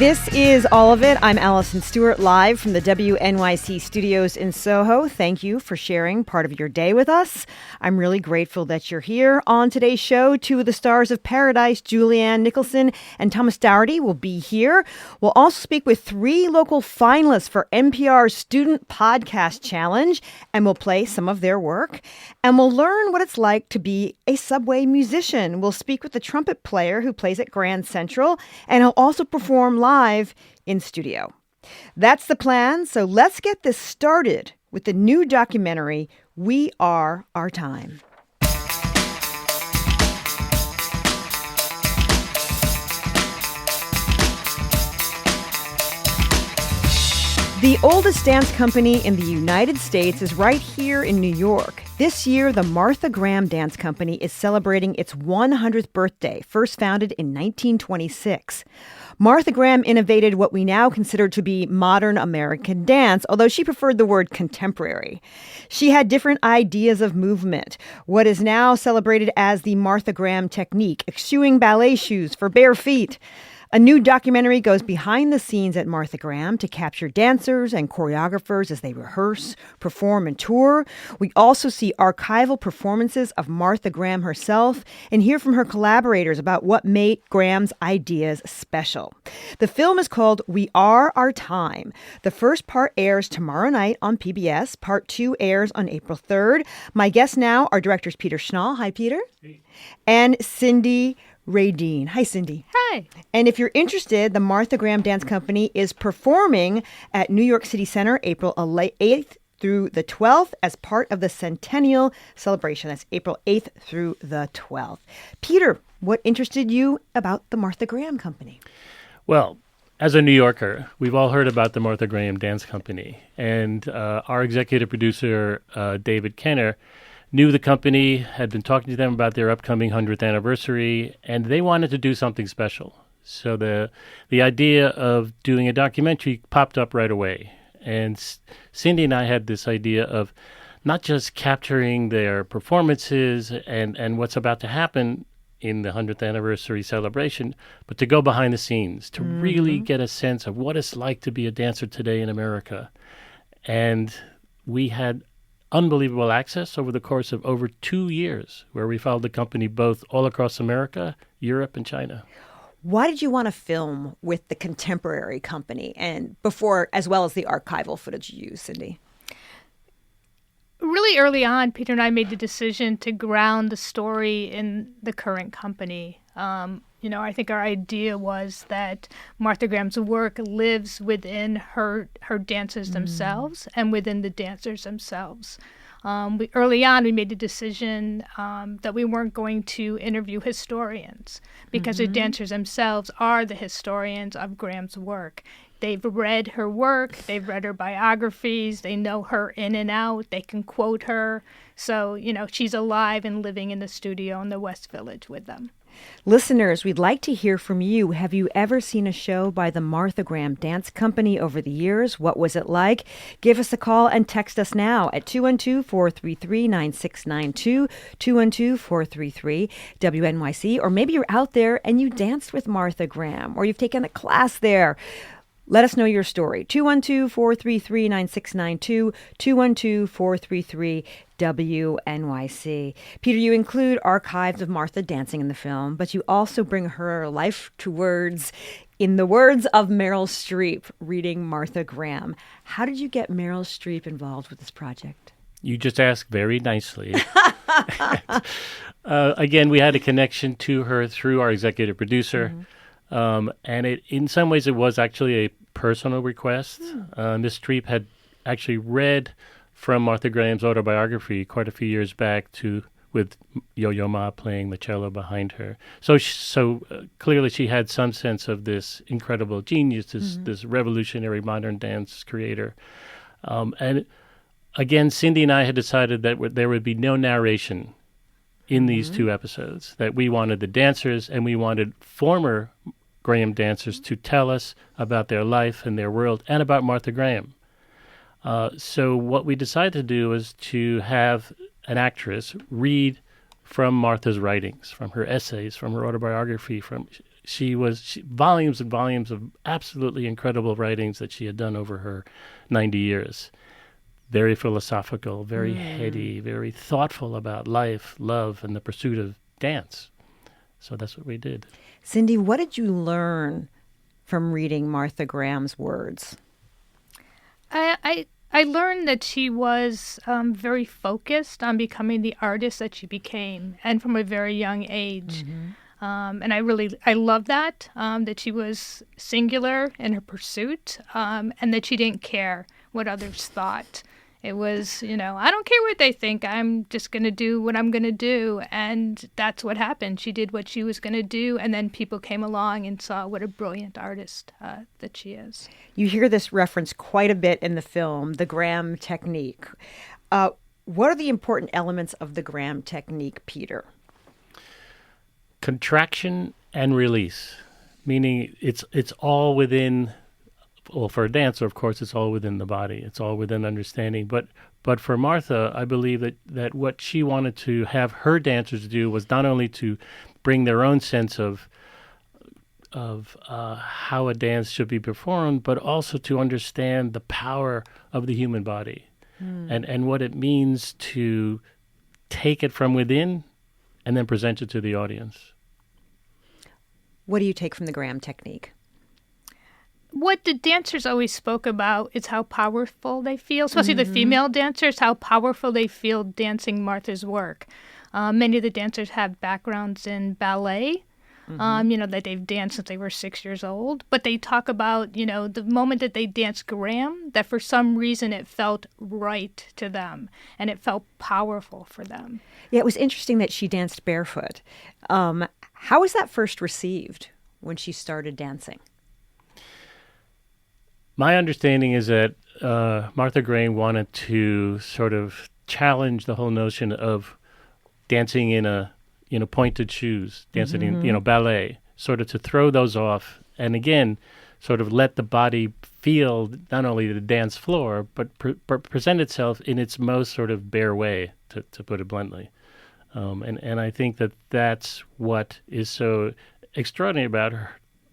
This is All of It. I'm Allison Stewart, live from the WNYC studios in Soho. Thank you for sharing part of your day with us. I'm really grateful that you're here. On today's show, two of the stars of Paradise, Julianne Nicholson and Thomas Dougherty, will be here. We'll also speak with three local finalists for NPR's Student Podcast Challenge, and we'll play some of their work. And we'll learn what it's like to be a subway musician. We'll speak with the trumpet player who plays at Grand Central, and he'll also perform live in studio. That's the plan, so let's get this started with the new documentary, We Are Our Time. The oldest dance company in the United States is right here in New York. This year, the Martha Graham Dance Company is celebrating its 100th birthday, first founded in 1926. Martha Graham innovated what we now consider to be modern American dance, although she preferred the word contemporary. She had different ideas of movement, what is now celebrated as the Martha Graham technique, eschewing ballet shoes for bare feet. A new documentary goes behind the scenes at Martha Graham to capture dancers and choreographers as they rehearse, perform, and tour. We also see archival performances of Martha Graham herself and hear from her collaborators about what made Graham's ideas special. The film is called We Are Our Time. The first part airs tomorrow night on PBS. Part 2 airs on April 3rd. My guests now are directors Peter Schnall. Hi, Peter. Hey. And Cindy Radine. Hi, Cindy. Hi. And if you're interested, the Martha Graham Dance Company is performing at New York City Center April 8th through the 12th as part of the Centennial Celebration. That's April 8th through the 12th. Peter, what interested you about the Martha Graham Company? Well, as a New Yorker, we've all heard about the Martha Graham Dance Company. And our executive producer, David Kenner, knew the company, had been talking to them about their upcoming 100th anniversary, and they wanted to do something special. So the idea of doing a documentary popped up right away. And Cindy and I had this idea of not just capturing their performances and what's about to happen in the 100th anniversary celebration, but to go behind the scenes, to really get a sense of what it's like to be a dancer today in America. And we had unbelievable access over the course of over 2 years, where we followed the company both all across America, Europe, and China. Why did you want to film with the contemporary company and before, as well as the archival footage you used, Cindy? Really early on, Peter and I made the decision to ground the story in the current company. I think our idea was that Martha Graham's work lives within her dancers themselves and within the dancers themselves. Early on, we made the decision that we weren't going to interview historians because the dancers themselves are the historians of Graham's work. They've read her work, they've read her biographies, they know her in and out, they can quote her. So, she's alive and living in the studio in the West Village with them. Listeners, we'd like to hear from you. Have you ever seen a show by the Martha Graham Dance Company over the years? What was it like? Give us a call and text us now at 212-433-9692, 212-433-WNYC. Or maybe you're out there and you danced with Martha Graham or you've taken a class there. Let us know your story. 212-433-9692, 212-433-WNYC. Peter, you include archives of Martha dancing in the film, but you also bring her life to words in the words of Meryl Streep reading Martha Graham. How did you get Meryl Streep involved with this project? You just asked very nicely. Again, we had a connection to her through our executive producer. And in some ways, it was actually a personal request. Ms. Streep had actually read from Martha Graham's autobiography quite a few years back with Yo-Yo Ma playing the cello behind her. So clearly she had some sense of this incredible genius, this revolutionary modern dance creator. And again, Cindy and I had decided that there would be no narration in these two episodes, that we wanted the dancers and we wanted former Graham dancers to tell us about their life and their world and about Martha Graham. So what we decided to do was to have an actress read from Martha's writings, from her essays, from her autobiography, from volumes and volumes of absolutely incredible writings that she had done over her 90 years. Very philosophical, very heady, very thoughtful about life, love, and the pursuit of dance. So that's what we did. Cindy, what did you learn from reading Martha Graham's words? I learned that she was very focused on becoming the artist that she became, and from a very young age. And I love that, that she was singular in her pursuit, and that she didn't care what others thought. It was, I don't care what they think. I'm just going to do what I'm going to do. And that's what happened. She did what she was going to do. And then people came along and saw what a brilliant artist that she is. You hear this reference quite a bit in the film, the Graham technique. What are the important elements of the Graham technique, Peter? Contraction and release, meaning it's all within. Well, for a dancer, of course, it's all within the body. It's all within understanding. But for Martha, I believe that what she wanted to have her dancers do was not only to bring their own sense of how a dance should be performed, but also to understand the power of the human body and what it means to take it from within and then present it to the audience. What do you take from the Graham technique? What the dancers always spoke about is how powerful they feel, especially the female dancers, how powerful they feel dancing Martha's work. Many of the dancers have backgrounds in ballet, that they've danced since they were 6 years old. But they talk about, the moment that they danced Graham, that for some reason it felt right to them and it felt powerful for them. Yeah, it was interesting that she danced barefoot. How was that first received when she started dancing? My understanding is that Martha Graham wanted to sort of challenge the whole notion of dancing in pointed shoes, dancing in ballet, sort of to throw those off, and again, sort of let the body feel not only the dance floor, but present itself in its most sort of bare way, to put it bluntly. And I think that that's what is so extraordinary about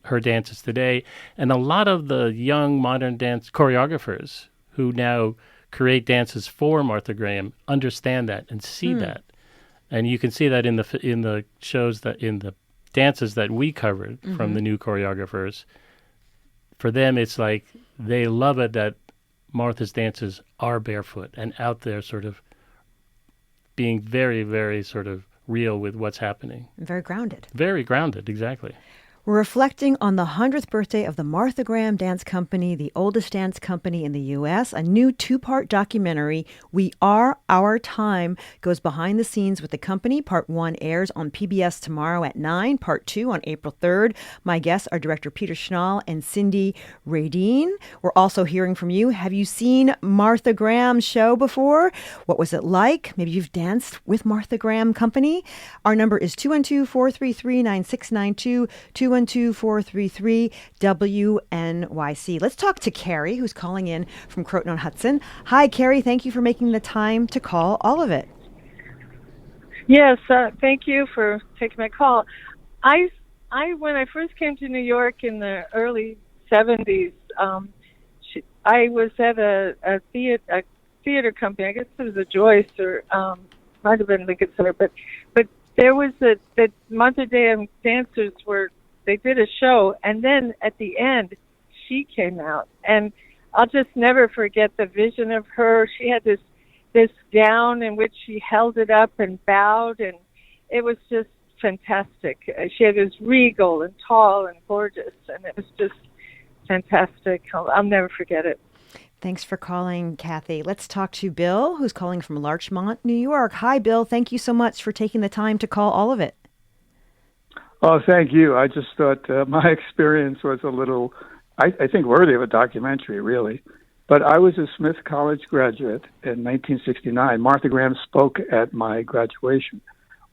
her dances today. And a lot of the young modern dance choreographers who now create dances for Martha Graham understand that and see that. And you can see that in the shows, that in the dances that we covered from the new choreographers. For them, it's like they love it that Martha's dances are barefoot and out there sort of being very, very sort of real with what's happening. Very grounded. Very grounded, exactly. We're reflecting on the 100th birthday of the Martha Graham Dance Company, the oldest dance company in the U.S. A new 2-part documentary, We Are Our Time, goes behind the scenes with the company. Part 1 airs on PBS tomorrow at 9, Part 2 on April 3rd. My guests are director Peter Schnall and Cindy Radine. We're also hearing from you. Have you seen Martha Graham's show before? What was it like? Maybe you've danced with Martha Graham Company. Our number is 212-433-9692, 212-433 WNYC. Let's talk to Carrie, who's calling in from Croton-on-Hudson. Hi, Carrie. Thank you for making the time to call all of it. Yes, thank you for taking my call. I when I first came to New York in the early 70s, I was at a theater company. I guess it was a Joyce or might have been Lincoln Center, but there was the Martha Graham dancers they did a show, and then at the end, she came out. And I'll just never forget the vision of her. She had this gown in which she held it up and bowed, and it was just fantastic. She had this regal and tall and gorgeous, and it was just fantastic. I'll never forget it. Thanks for calling, Kathy. Let's talk to Bill, who's calling from Larchmont, New York. Hi, Bill. Thank you so much for taking the time to call all of it. Oh, thank you. I just thought my experience was a little, I think, worthy of a documentary, really. But I was a Smith College graduate in 1969. Martha Graham spoke at my graduation.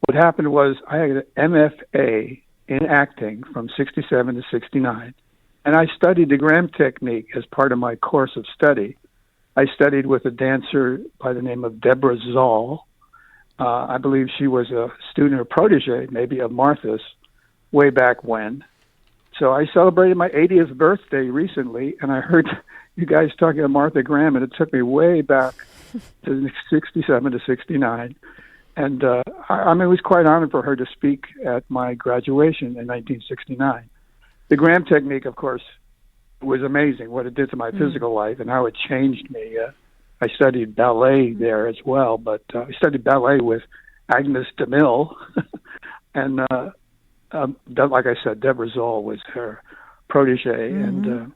What happened was I had an MFA in acting from 67 to 69, and I studied the Graham technique as part of my course of study. I studied with a dancer by the name of Deborah Zoll. I believe she was a student or protege, maybe of Martha's, way back when. So I celebrated my 80th birthday recently, and I heard you guys talking about Martha Graham, and it took me way back to 67 to 69. And I was quite honored for her to speak at my graduation in 1969. The Graham technique, of course, was amazing, what it did to my physical life and how it changed me. I studied ballet there as well, but I studied ballet with Agnes DeMille. And like I said, Deborah Zoll was her protege. And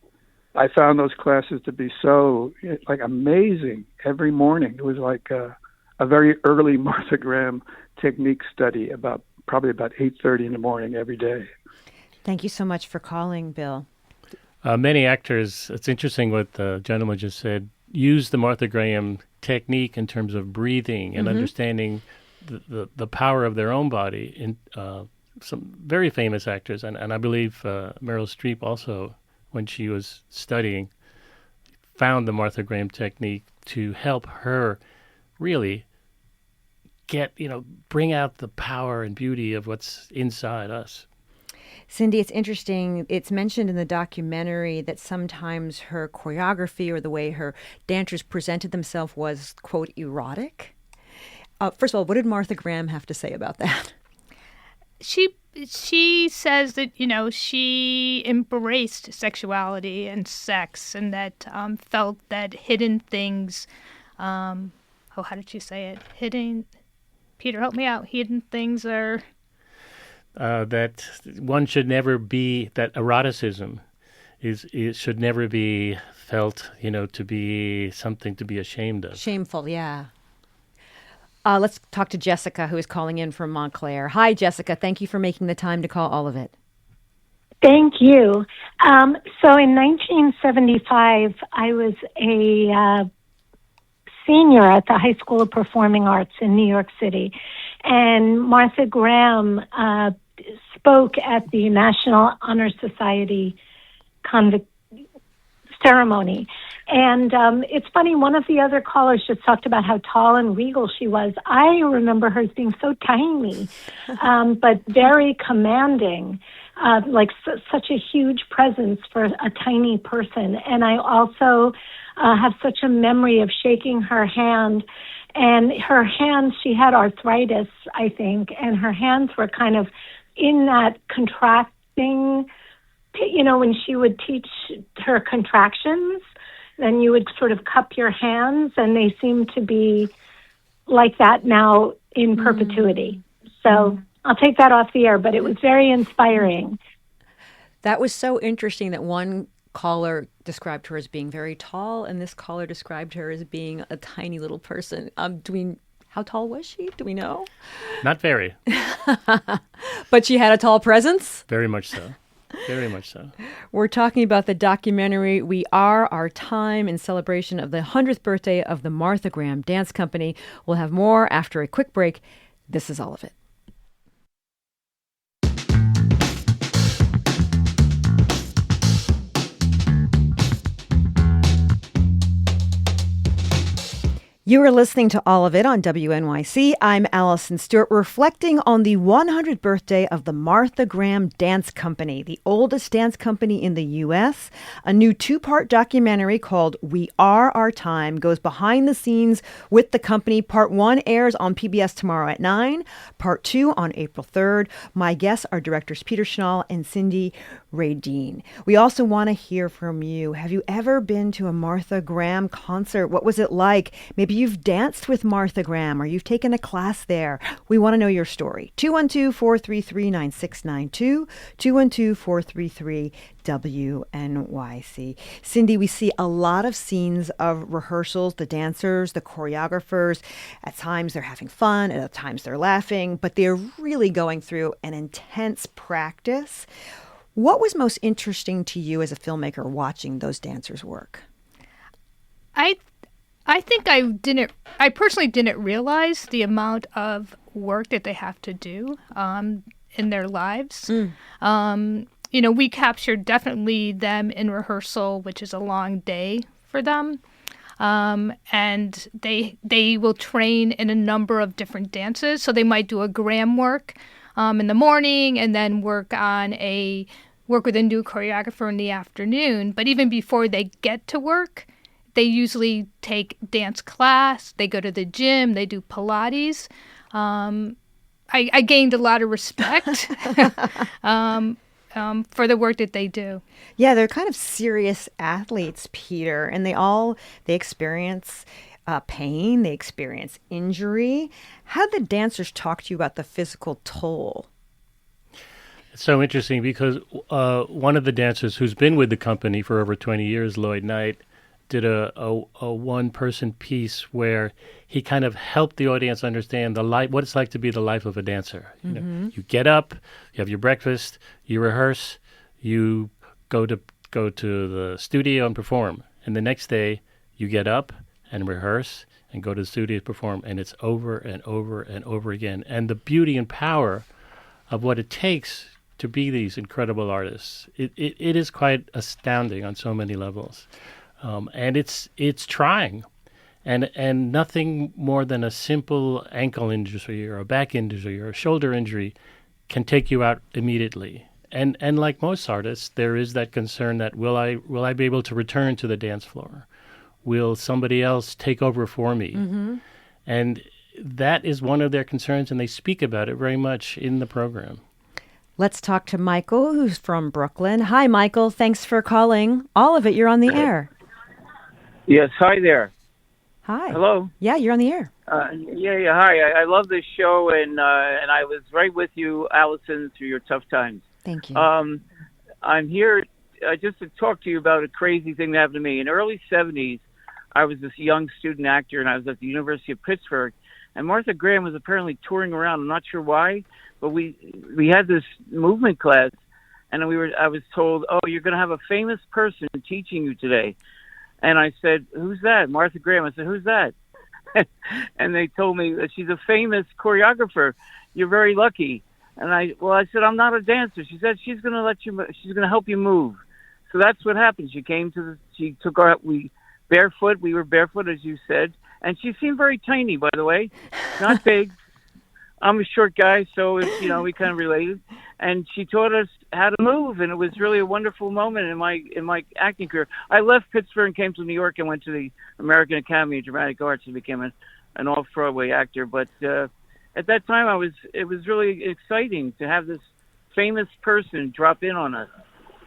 I found those classes to be so amazing every morning. It was like a very early Martha Graham technique study, probably about 8:30 in the morning every day. Thank you so much for calling, Bill. Many actors, it's interesting what the gentleman just said, use the Martha Graham technique in terms of breathing and understanding the power of their own body. In some very famous actors, and I believe Meryl Streep also, when she was studying, found the Martha Graham technique to help her really bring out the power and beauty of what's inside us. Cindy, it's interesting. It's mentioned in the documentary that sometimes her choreography or the way her dancers presented themselves was, quote, erotic. First of all, what did Martha Graham have to say about that? She says that, she embraced sexuality and sex, and that felt that hidden things, how did she say it? Peter, help me out. Hidden things are... that one should never be, that eroticism should never be felt, to be something to be ashamed of. Shameful, yeah. Let's talk to Jessica, who is calling in from Montclair. Hi, Jessica. Thank you for making the time to call All of It. Thank you. So in 1975, I was a senior at the High School of Performing Arts in New York City, and Martha Graham spoke at the National Honor Society ceremony. And it's funny, one of the other callers just talked about how tall and regal she was. I remember her as being so tiny, but very commanding, such a huge presence for a tiny person. And I also have such a memory of shaking her hand. And her hands, she had arthritis, I think, and her hands were kind of in that contracting, when she would teach her contractions, then you would sort of cup your hands, and they seem to be like that now in perpetuity. So I'll take that off the air, but it was very inspiring. That was so interesting that one caller described her as being very tall, and this caller described her as being a tiny little person. How tall was she? Do we know? Not very. But she had a tall presence? Very much so. Very much so. We're talking about the documentary We Are Our Time in celebration of the 100th birthday of the Martha Graham Dance Company. We'll have more after a quick break. This is All of It. You are listening to All of It on WNYC. I'm Allison Stewart, reflecting on the 100th birthday of the Martha Graham Dance Company, the oldest dance company in the U.S. A new two-part documentary called We Are Our Time goes behind the scenes with the company. Part 1 airs on PBS tomorrow at 9, Part 2 on April 3rd. My guests are directors Peter Schnall and Cindy Radine. We also want to hear from you. Have you ever been to a Martha Graham concert? What was it like? Maybe you've danced with Martha Graham or you've taken a class there. We want to know your story. 212-433-9692, 212-433-WNYC. Cindy, we see a lot of scenes of rehearsals, the dancers, the choreographers. At times they're having fun, at times they're laughing, but they're really going through an intense practice. What was most interesting to you as a filmmaker watching those dancers work? I think I personally didn't realize the amount of work that they have to do in their lives. We captured definitely them in rehearsal, which is a long day for them. And they will train in a number of different dances. So they might do a Graham work in the morning and then work on a work with a new choreographer in the afternoon. But even before they get to work, they usually take dance class, they go to the gym, they do Pilates. I gained a lot of respect for the work that they do. Yeah, they're kind of serious athletes, Peter, and they experience pain, they experience injury. How did the dancers talk to you about the physical toll? It's so interesting because one of the dancers who's been with the company for over 20 years, Lloyd Knight, did a one-person piece where he kind of helped the audience understand what it's like to be the life of a dancer. You know, you get up, you have your breakfast, you rehearse, you go to the studio and perform, and the next day you get up and rehearse and go to the studio to perform, and it's over and over and over again. And the beauty and power of what it takes to be these incredible artists, it is quite astounding on so many levels. And it's trying, and nothing more than a simple ankle injury or a back injury or a shoulder injury can take you out immediately. And like most artists, there is that concern that will I be able to return to the dance floor? Will somebody else take over for me? Mm-hmm. And that is one of their concerns, and they speak about it very much in the program. Let's talk to Michael, who's from Brooklyn. Hi, Michael. Thanks for calling. All of it, you're on the air. Yes, hi there. Hi. Hello. Yeah, you're on the air. Yeah, hi. I love this show, and I was right with you, Allison, through your tough times. Thank you. I'm here just to talk to you about a crazy thing that happened to me. In the early 70s, I was this young student actor, and I was at the University of Pittsburgh, and Martha Graham was apparently touring around. I'm not sure why, but we had this movement class, and I was told, oh, you're going to have a famous person teaching you today. And I said, who's that? Martha Graham. I said, who's that? And they told me that she's a famous choreographer. You're very lucky. And I said, I'm not a dancer. She said, she's going to help you move. So that's what happened. She took we were barefoot, as you said. And she seemed very tiny, by the way, not big. I'm a short guy, so we kind of related. And she taught us how to move, and it was really a wonderful moment in my acting career. I left Pittsburgh and came to New York and went to the American Academy of Dramatic Arts and became an off-Broadway actor. But at that time, it was really exciting to have this famous person drop in on us.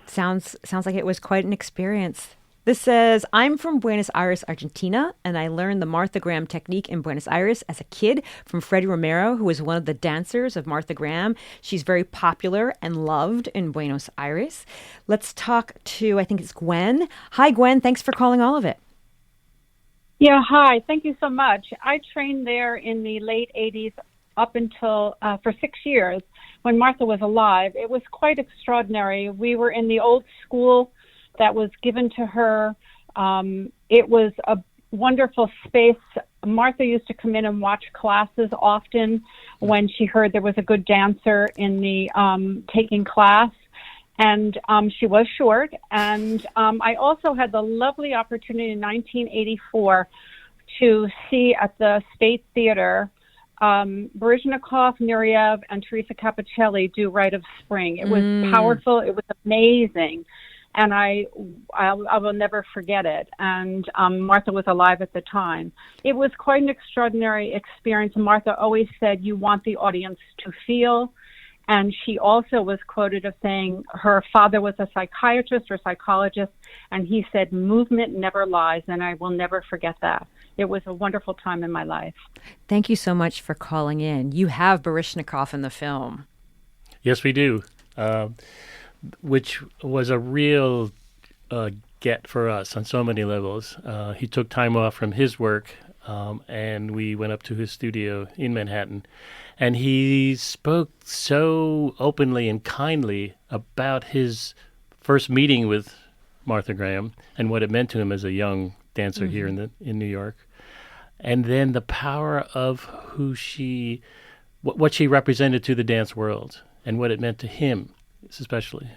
Sounds like it was quite an experience. This says, I'm from Buenos Aires, Argentina, and I learned the Martha Graham technique in Buenos Aires as a kid from Freddie Romero, who was one of the dancers of Martha Graham. She's very popular and loved in Buenos Aires. Let's talk to, I think it's Gwen. Hi, Gwen. Thanks for calling All of It. Yeah, hi. Thank you so much. I trained there in the late 80s up until for 6 years when Martha was alive. It was quite extraordinary. We were in the old school that was given to her. It was a wonderful space. Martha used to come in and watch classes often when she heard there was a good dancer in the taking class. And she was short. And I also had the lovely opportunity in 1984 to see at the State Theater Baryshnikov, Nureyev, and Teresa Capicelli do Rite of Spring. It was powerful. It was amazing. And I will never forget it. And Martha was alive at the time. It was quite an extraordinary experience. Martha always said, you want the audience to feel. And she also was quoted as saying her father was a psychiatrist or psychologist, and he said, movement never lies, and I will never forget that. It was a wonderful time in my life. Thank you so much for calling in. You have Baryshnikov in the film. Yes, we do. Which was a real get for us on so many levels. He took time off from his work, and we went up to his studio in Manhattan. And he spoke so openly and kindly about his first meeting with Martha Graham and what it meant to him as a young dancer here in New York. And then the power of what she represented to the dance world and what it meant to him especially.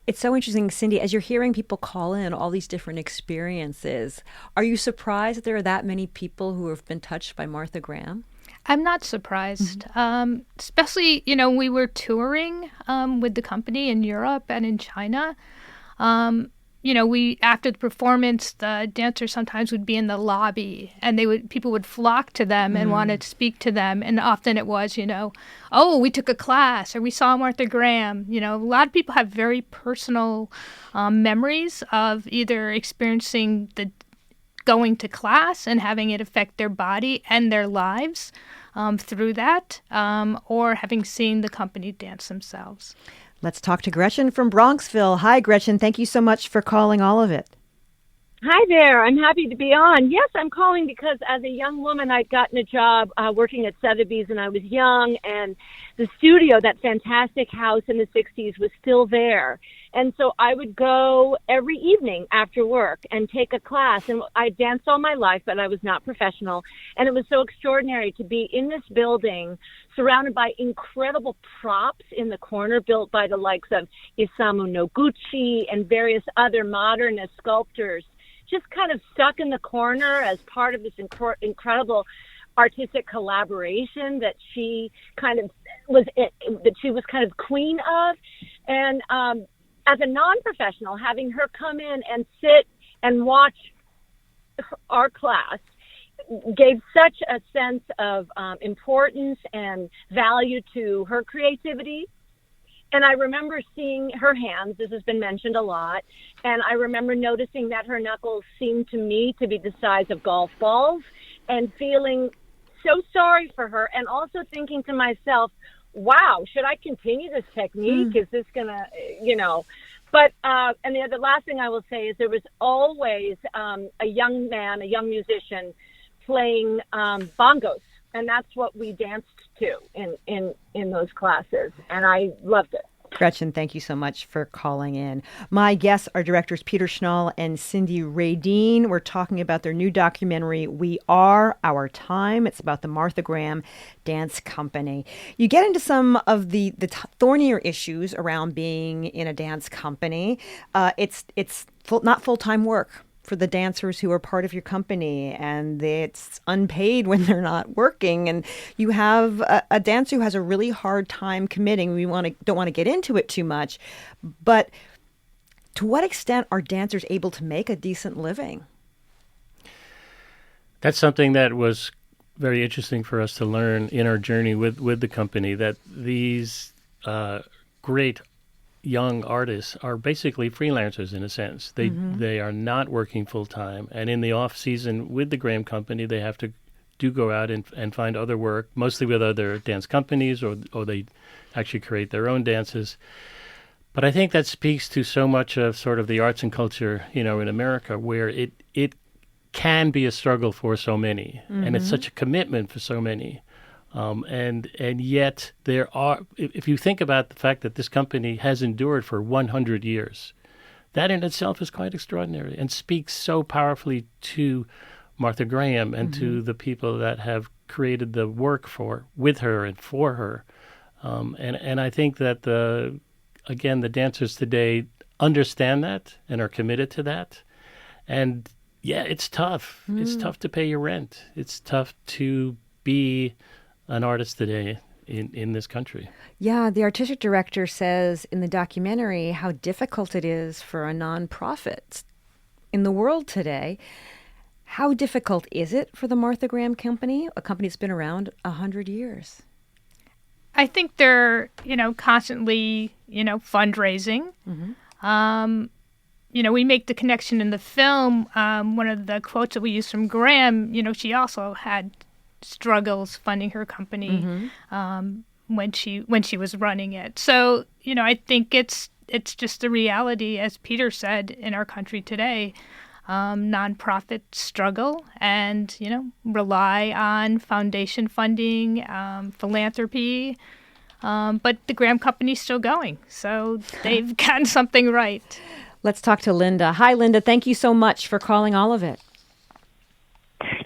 It's so interesting, Cindy, as you're hearing people call in all these different experiences, are you surprised that there are that many people who have been touched by Martha Graham? I'm not surprised, especially, we were touring with the company in Europe and in China. We after the performance, the dancers sometimes would be in the lobby, and people would flock to them and want to speak to them. And often it was, oh, we took a class, or we saw Martha Graham. A lot of people have very personal memories of either experiencing going to class and having it affect their body and their lives through that, or having seen the company dance themselves. Let's talk to Gretchen from Bronxville. Hi, Gretchen. Thank you so much for calling all of it. Hi there. I'm happy to be on. Yes, I'm calling because as a young woman, I'd gotten a job working at Sotheby's, and I was young, and the studio, that fantastic house in the 60s, was still there. And so I would go every evening after work and take a class. And I danced all my life, but I was not professional. And it was so extraordinary to be in this building surrounded by incredible props in the corner built by the likes of Isamu Noguchi and various other modernist sculptors, just kind of stuck in the corner as part of this incredible artistic collaboration that she kind of was queen of. And as a non-professional, having her come in and sit and watch our class gave such a sense of importance and value to her creativity. And I remember seeing her hands, this has been mentioned a lot, and I remember noticing that her knuckles seemed to me to be the size of golf balls, and feeling so sorry for her, and also thinking to myself, wow, should I continue this technique? Is this going to, But, and the last thing I will say is there was always a young man, a young musician playing bongos. And that's what we danced to in those classes. And I loved it. Gretchen, thank you so much for calling in. My guests are directors Peter Schnall and Cindy Radine. We're talking about their new documentary, We Are Our Time. It's about the Martha Graham Dance Company. You get into some of the thornier issues around being in a dance company. It's not full-time work for the dancers who are part of your company, and it's unpaid when they're not working, and you have a dancer who has a really hard time committing. We don't want to get into it too much, but to what extent are dancers able to make a decent living? That's something that was very interesting for us to learn in our journey with the company, that these great young artists are basically freelancers in a sense. They are not working full time, and in the off season with the Graham Company, they have to go out and find other work, mostly with other dance companies, or they actually create their own dances. But I think that speaks to so much of sort of the arts and culture, in America, where it can be a struggle for so many, and it's such a commitment for so many. And yet there are, if you think about the fact that this company has endured for 100 years, that in itself is quite extraordinary and speaks so powerfully to Martha Graham and to the people that have created the work with her and for her. And I think that the dancers today understand that and are committed to that. And yeah, it's tough. It's tough to pay your rent. It's tough to be an artist today in this country. Yeah, the artistic director says in the documentary how difficult it is for a nonprofit in the world today. How difficult is it for the Martha Graham Company, a company that's been around 100 years? I think they're, constantly, fundraising. We make the connection in the film. One of the quotes that we use from Graham, she also had struggles funding her company when she was running it. So, I think it's just the reality, as Peter said, in our country today. Nonprofits struggle and, rely on foundation funding, philanthropy. But the Graham Company's still going. So they've gotten something right. Let's talk to Linda. Hi, Linda. Thank you so much for calling all of it.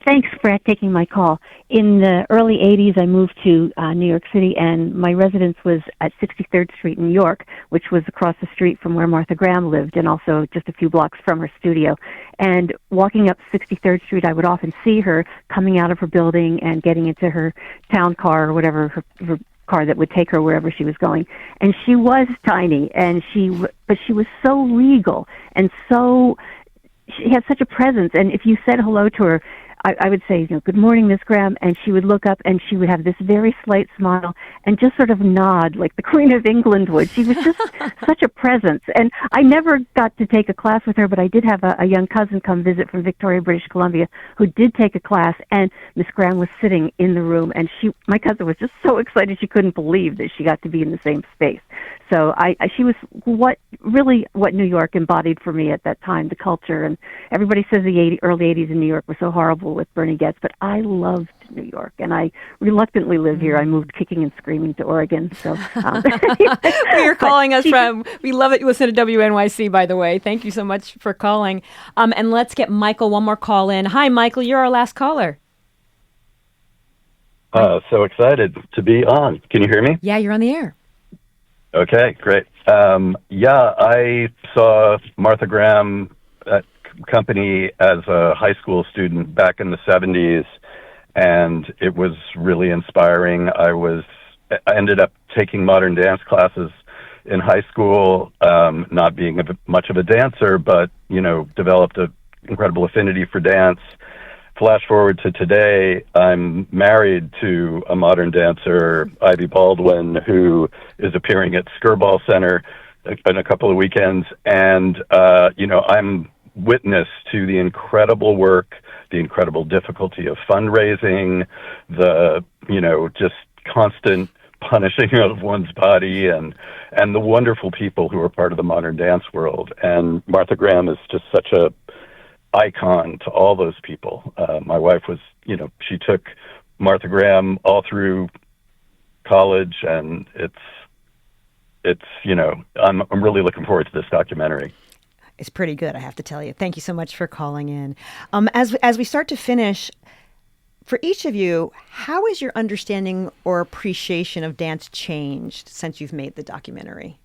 Thanks for taking my call. In the early 80s, I moved to New York City, and my residence was at 63rd Street in New York, which was across the street from where Martha Graham lived and also just a few blocks from her studio. And walking up 63rd Street, I would often see her coming out of her building and getting into her town car or whatever, her car that would take her wherever she was going. And she was tiny, but she was so regal and she had such a presence. And if you said hello to her, I would say, good morning, Miss Graham, and she would look up and she would have this very slight smile and just sort of nod like the Queen of England would. She was just such a presence. And I never got to take a class with her, but I did have a young cousin come visit from Victoria, British Columbia, who did take a class, and Miss Graham was sitting in the room, and my cousin was just so excited she couldn't believe that she got to be in the same space. So she was what New York embodied for me at that time, the culture. And everybody says the early 80s in New York were so horrible with Bernie Getz, but I loved New York, and I reluctantly live here. I moved kicking and screaming to Oregon. So you're calling us from. We love it. You listen to WNYC, by the way. Thank you so much for calling. And let's get Michael one more call in. Hi, Michael. You're our last caller. So excited to be on. Can you hear me? Yeah, you're on the air. Okay, great. I saw Martha Graham at company as a high school student back in the 70s, and it was really inspiring. I ended up taking modern dance classes in high school, not being much of a dancer, but, developed an incredible affinity for dance. Flash forward to today, I'm married to a modern dancer, Ivy Baldwin, who is appearing at Skirball Center in a couple of weekends. And, I'm witness to the incredible work, the incredible difficulty of fundraising, the, just constant punishing of one's body, and the wonderful people who are part of the modern dance world. And Martha Graham is just such a icon to all those people. My wife was, she took Martha Graham all through college, and it's I'm really looking forward to this documentary. It's pretty good, I have to tell you. Thank you so much for calling in. As we start to finish, for each of you, how has your understanding or appreciation of dance changed since you've made the documentary?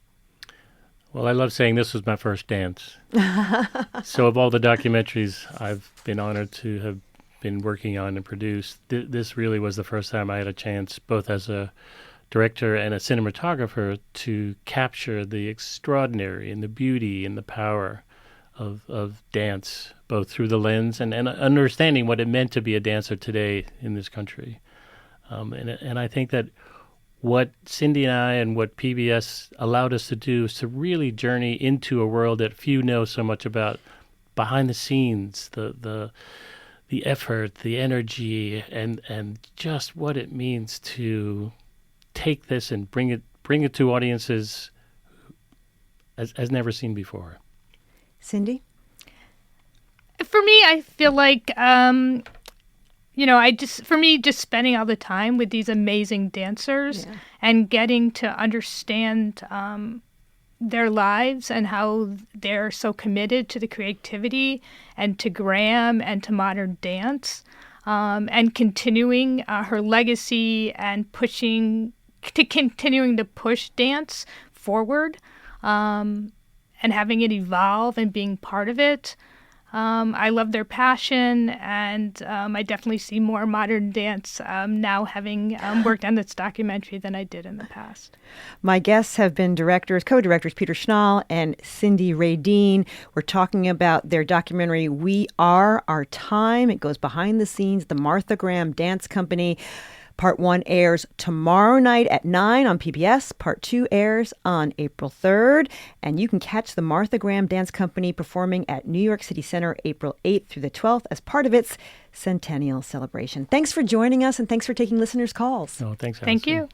Well, I love saying this was my first dance. So of all the documentaries I've been honored to have been working on and produced, this really was the first time I had a chance, both as a director and a cinematographer, to capture the extraordinary and the beauty and the power of dance, both through the lens and understanding what it meant to be a dancer today in this country. And I think that what Cindy and I and what PBS allowed us to do is to really journey into a world that few know so much about, behind the scenes, the effort, the energy, and just what it means to take this and bring it to audiences as never seen before. Cindy? For me, I feel like just spending all the time with these amazing dancers and getting to understand their lives and how they're so committed to the creativity and to Graham and to modern dance, and continuing her legacy and continuing to push dance forward, and having it evolve and being part of it. I love their passion, and I definitely see more modern dance now, having worked on this documentary, than I did in the past. My guests have been co-directors Peter Schnall and Cindy Radine. We're talking about their documentary, We Are Our Time. It goes behind the scenes, the Martha Graham Dance Company. Part 1 airs tomorrow night at 9 on PBS. Part 2 airs on April 3rd. And you can catch the Martha Graham Dance Company performing at New York City Center April 8th through the 12th as part of its centennial celebration. Thanks for joining us, and thanks for taking listeners' calls. Oh, thanks, Allison. Thank you.